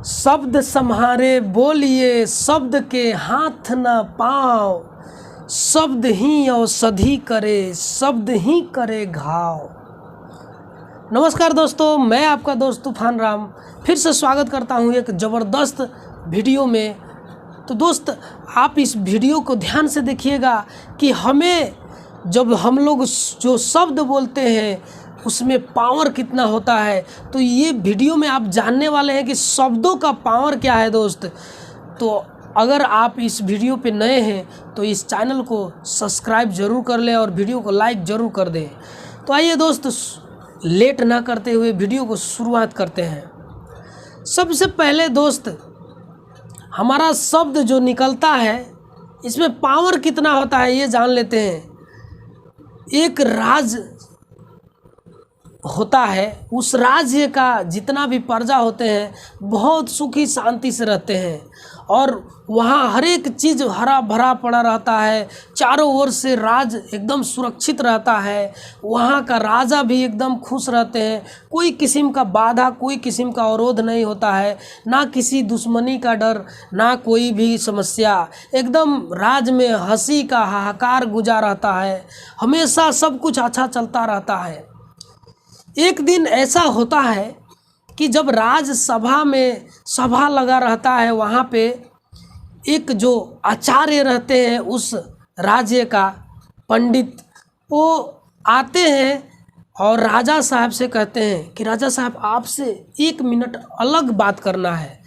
शब्द सम्हारे बोलिए, शब्द के हाथ न पाँव, शब्द ही औषधि करे, शब्द ही करे घाव। नमस्कार दोस्तों, मैं आपका दोस्त तूफान राम फिर से स्वागत करता हूं एक ज़बरदस्त वीडियो में। तो दोस्त, आप इस वीडियो को ध्यान से देखिएगा कि हमें जब हम लोग जो शब्द बोलते हैं उसमें पावर कितना होता है। तो ये वीडियो में आप जानने वाले हैं कि शब्दों का पावर क्या है दोस्त। तो अगर आप इस वीडियो पे नए हैं तो इस चैनल को सब्सक्राइब ज़रूर कर लें और वीडियो को लाइक ज़रूर कर दें। तो आइए दोस्त, लेट ना करते हुए वीडियो को शुरुआत करते हैं। सबसे पहले दोस्त, हमारा शब्द जो निकलता है इसमें पावर कितना होता है ये जान लेते हैं। एक राज होता है, उस राज्य का जितना भी प्रजा होते हैं बहुत सुखी शांति से रहते हैं और वहाँ हर एक चीज़ हरा भरा पड़ा रहता है। चारों ओर से राज एकदम सुरक्षित रहता है। वहाँ का राजा भी एकदम खुश रहते हैं। कोई किस्म का बाधा, कोई किस्म का अवरोध नहीं होता है, ना किसी दुश्मनी का डर, ना कोई भी समस्या। एकदम राज में हंसी का हाहाकार गुजा रहता है। हमेशा सब कुछ अच्छा चलता रहता है। एक दिन ऐसा होता है कि जब राजसभा में सभा लगा रहता है, वहाँ पे एक जो आचार्य रहते हैं उस राज्य का पंडित, वो आते हैं और राजा साहब से कहते हैं कि राजा साहब, आपसे 1 मिनट अलग बात करना है।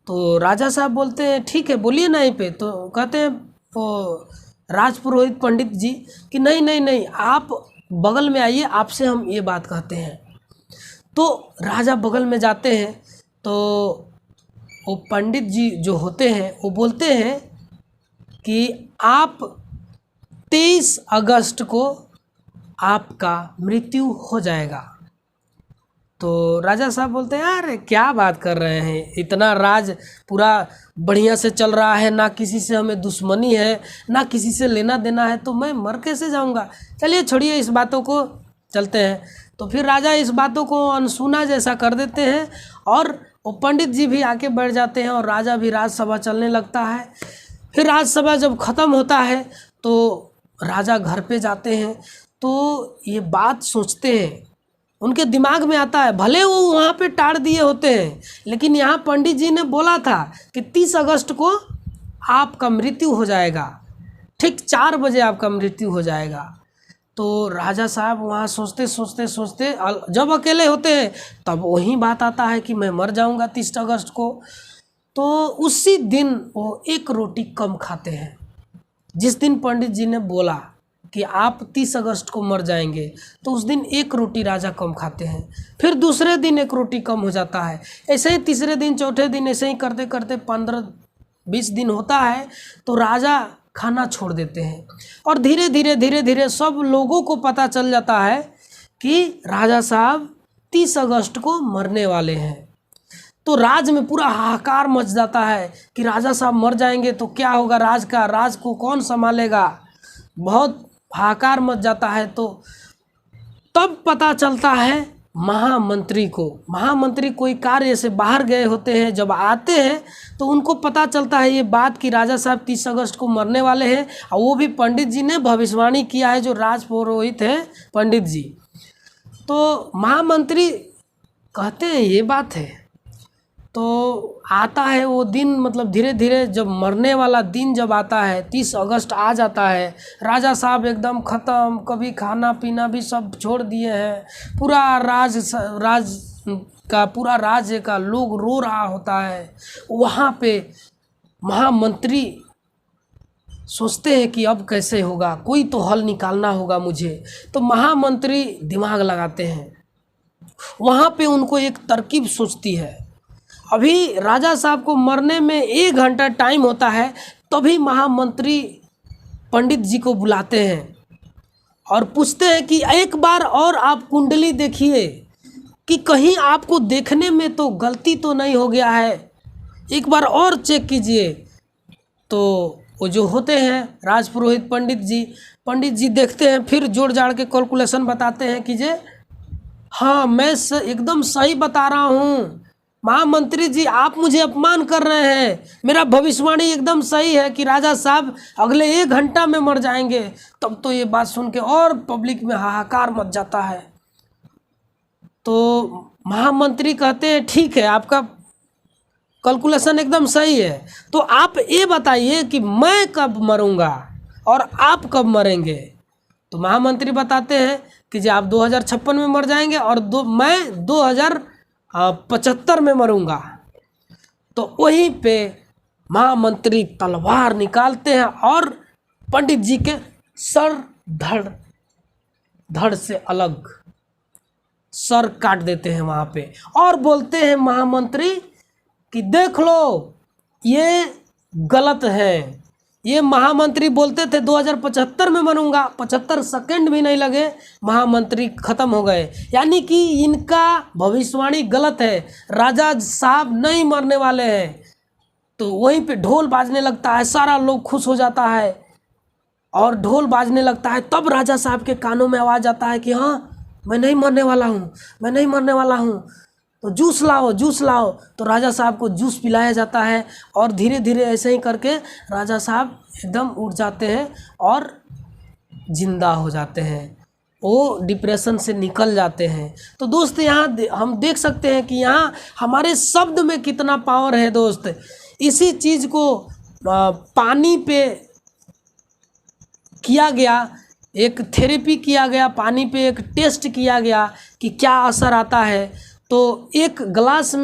तो राजा साहब बोलते हैं ठीक है, बोलिए ना। यहीं पे तो कहते हैं वो राजपुरोहित पंडित जी कि नहीं नहीं नहीं, आप बगल में आइए, आपसे हम ये बात कहते हैं। तो राजा बगल में जाते हैं तो वो पंडित जी जो होते हैं वो बोलते हैं कि आप 23 अगस्त को आपका मृत्यु हो जाएगा। तो राजा साहब बोलते हैं यार क्या बात कर रहे हैं, इतना राज पूरा बढ़िया से चल रहा है, ना किसी से हमें दुश्मनी है, ना किसी से लेना देना है, तो मैं मर कैसे जाऊंगा। चलिए छोड़िए इस बातों को, चलते हैं। तो फिर राजा इस बातों को अनसुना जैसा कर देते हैं और वो पंडित जी भी आके बैठ जाते हैं और राजा भी राजसभा चलने लगता है। फिर राजसभा जब ख़त्म होता है तो राजा घर पे जाते हैं तो ये बात सोचते हैं, उनके दिमाग में आता है, भले वो वहाँ पे टाड़ दिए होते हैं लेकिन यहाँ पंडित जी ने बोला था कि 30 अगस्त को आपका मृत्यु हो जाएगा, ठीक 4 बजे आपका मृत्यु हो जाएगा। तो राजा साहब वहाँ सोचते सोचते सोचते जब अकेले होते हैं तब वही बात आता है कि मैं मर जाऊँगा 30 अगस्त को। तो उसी दिन वो 1 रोटी कम खाते हैं। जिस दिन पंडित जी ने बोला कि आप 30 अगस्त को मर जाएंगे तो उस दिन 1 रोटी राजा कम खाते हैं। फिर दूसरे दिन 1 रोटी कम हो जाता है। ऐसे ही तीसरे दिन, चौथे दिन, ऐसे ही करते करते 15-20 दिन होता है तो राजा खाना छोड़ देते हैं और धीरे धीरे सब लोगों को पता चल जाता है कि राजा साहब 30 अगस्त को मरने वाले हैं। तो राज में पूरा हाहाकार मच जाता है कि राजा साहब मर जाएंगे तो क्या होगा राज का, राज को कौन संभालेगा। बहुत हाहाकार मच जाता है। तो तब पता चलता है महामंत्री को। महामंत्री कोई कार्य से बाहर गए होते हैं, जब आते हैं तो उनको पता चलता है ये बात कि राजा साहब 30 अगस्त को मरने वाले हैं और वो भी पंडित जी ने भविष्यवाणी किया है, जो राजपुरोहित हैं पंडित जी। तो महामंत्री कहते हैं ये बात है। तो आता है वो दिन, मतलब धीरे धीरे जब मरने वाला दिन जब आता है, 30 अगस्त आ जाता है, राजा साहब एकदम ख़त्म, कभी खाना पीना भी सब छोड़ दिए हैं। पूरा राज का, पूरा राज्य का लोग रो रहा होता है। वहाँ पे महामंत्री सोचते हैं कि अब कैसे होगा, कोई तो हल निकालना होगा मुझे। तो महामंत्री दिमाग लगाते हैं। वहाँ पे उनको एक तरकीब सोचती है। अभी राजा साहब को मरने में 1 घंटा टाइम होता है, तभी महामंत्री पंडित जी को बुलाते हैं और पूछते हैं कि एक बार और आप कुंडली देखिए कि कहीं आपको देखने में तो गलती तो नहीं हो गया है, एक बार और चेक कीजिए। तो वो जो होते हैं राजपुरोहित पंडित जी देखते हैं, फिर जोड़ जाड़ के कैलकुलेशन बताते हैं कि जे हाँ मैं एकदम सही बता रहा हूँ, महामंत्री जी आप मुझे अपमान कर रहे हैं, मेरा भविष्यवाणी एकदम सही है कि राजा साहब अगले 1 घंटा में मर जाएंगे। तब तो ये बात सुन के और पब्लिक में हाहाकार मच जाता है। तो महामंत्री कहते हैं ठीक है, आपका कैलकुलेशन एकदम सही है, तो आप ये बताइए कि मैं कब मरूंगा और आप कब मरेंगे। तो महामंत्री बताते हैं कि जी आप 2056 में मर जाएंगे और मैं 2075 में मरूंगा। तो वहीं पे महामंत्री तलवार निकालते हैं और पंडित जी के सर धड़ से अलग सर काट देते हैं वहाँ पे, और बोलते हैं महामंत्री कि देख लो ये गलत है। ये महामंत्री बोलते थे 2075 में मरूंगा, 75 सेकंड भी नहीं लगे महामंत्री खत्म हो गए। यानी कि इनका भविष्यवाणी गलत है, राजा साहब नहीं मरने वाले हैं। तो वहीं पे ढोल बाजने लगता है, सारा लोग खुश हो जाता है और ढोल बाजने लगता है। तब राजा साहब के कानों में आवाज़ आता है कि हाँ मैं नहीं मरने वाला हूँ, मैं नहीं मरने वाला हूँ, तो जूस लाओ जूस लाओ। तो राजा साहब को जूस पिलाया जाता है और धीरे धीरे ऐसे ही करके राजा साहब एकदम उठ जाते हैं और जिंदा हो जाते हैं, वो डिप्रेशन से निकल जाते हैं। तो दोस्त यहाँ हम देख सकते हैं कि यहाँ हमारे शब्द में कितना पावर है दोस्त। इसी चीज़ को पानी पे किया गया, एक थेरेपी किया गया, पानी पे एक टेस्ट किया गया कि क्या असर आता है। तो एक गिलास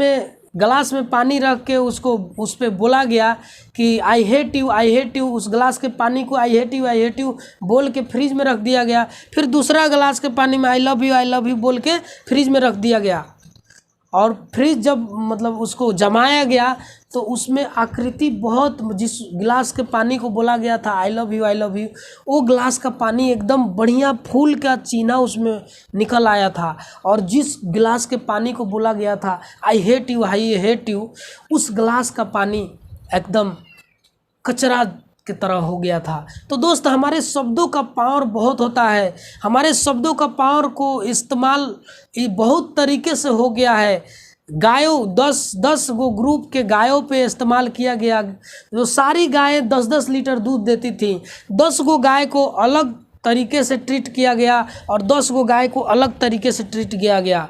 में पानी रख के उसको उस पर बोला गया कि आई हेट यू। उस गिलास के पानी को आई हेट यू बोल के फ्रिज में रख दिया गया। फिर दूसरा गिलास के पानी में आई लव यू बोल के फ्रिज में रख दिया गया। और फ्रिज जब मतलब उसको जमाया गया तो उसमें आकृति बहुत, जिस गिलास के पानी को बोला गया था आई लव यू, वो गिलास का पानी एकदम बढ़िया फूल का चीना उसमें निकल आया था। और जिस गिलास के पानी को बोला गया था आई हेट यू, उस गिलास का पानी एकदम कचरा की तरह हो गया था। तो दोस्त हमारे शब्दों का पावर बहुत होता है, हमारे शब्दों का पावर को इस्तेमाल बहुत तरीके से हो गया है। गायों 10 गो ग्रुप के गायों पे इस्तेमाल किया गया। जो सारी गायें 10-10 लीटर दूध देती थी, 10 गो गाय को अलग तरीके से ट्रीट किया गया और 10 गो गाय को अलग तरीके से ट्रीट किया गया।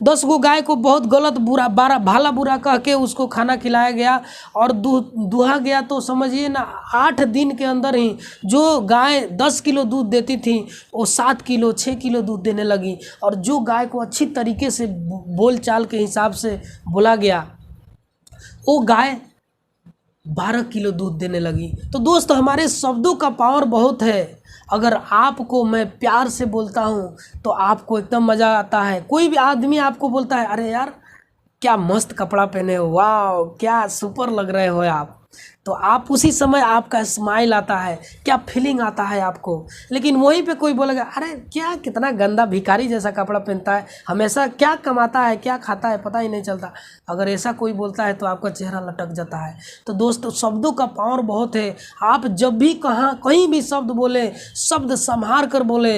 10 गो गाय को बहुत गलत भाला बुरा कह के उसको खाना खिलाया गया और दुहा गया। तो समझिए ना 8 दिन के अंदर ही जो गाय 10 किलो दूध देती थी वो 7 किलो 6 किलो दूध देने लगी। और जो गाय को अच्छी तरीके से बोल चाल के हिसाब से बोला गया वो गाय 12 किलो दूध देने लगी। तो दोस्त हमारे शब्दों का पावर बहुत है। अगर आपको मैं प्यार से बोलता हूँ तो आपको एकदम मज़ा आता है। कोई भी आदमी आपको बोलता है अरे यार क्या मस्त कपड़ा पहने हो, वाह क्या सुपर लग रहे हो आप, तो आप उसी समय आपका स्माइल आता है, क्या फीलिंग आता है आपको। लेकिन वहीं पे कोई बोलेगा अरे क्या कितना गंदा भिखारी जैसा कपड़ा पहनता है, हमेशा क्या कमाता है क्या खाता है पता ही नहीं चलता। अगर ऐसा कोई बोलता है तो आपका चेहरा लटक जाता है। तो दोस्तों शब्दों का पावर बहुत है। आप जब भी कहीं भी शब्द बोले, शब्द संभाल कर बोले।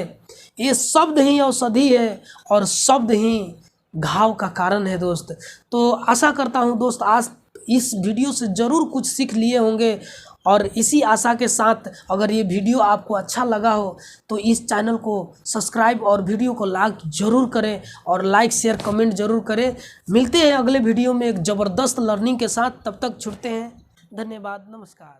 ये शब्द ही औषधि है और शब्द ही घाव का कारण है दोस्त। तो आशा करता हूँ दोस्त आज इस वीडियो से ज़रूर कुछ सीख लिए होंगे। और इसी आशा के साथ अगर ये वीडियो आपको अच्छा लगा हो तो इस चैनल को सब्सक्राइब और वीडियो को लाइक ज़रूर करें और लाइक शेयर कमेंट ज़रूर करें। मिलते हैं अगले वीडियो में एक ज़बरदस्त लर्निंग के साथ, तब तक छूटते हैं। धन्यवाद, नमस्कार।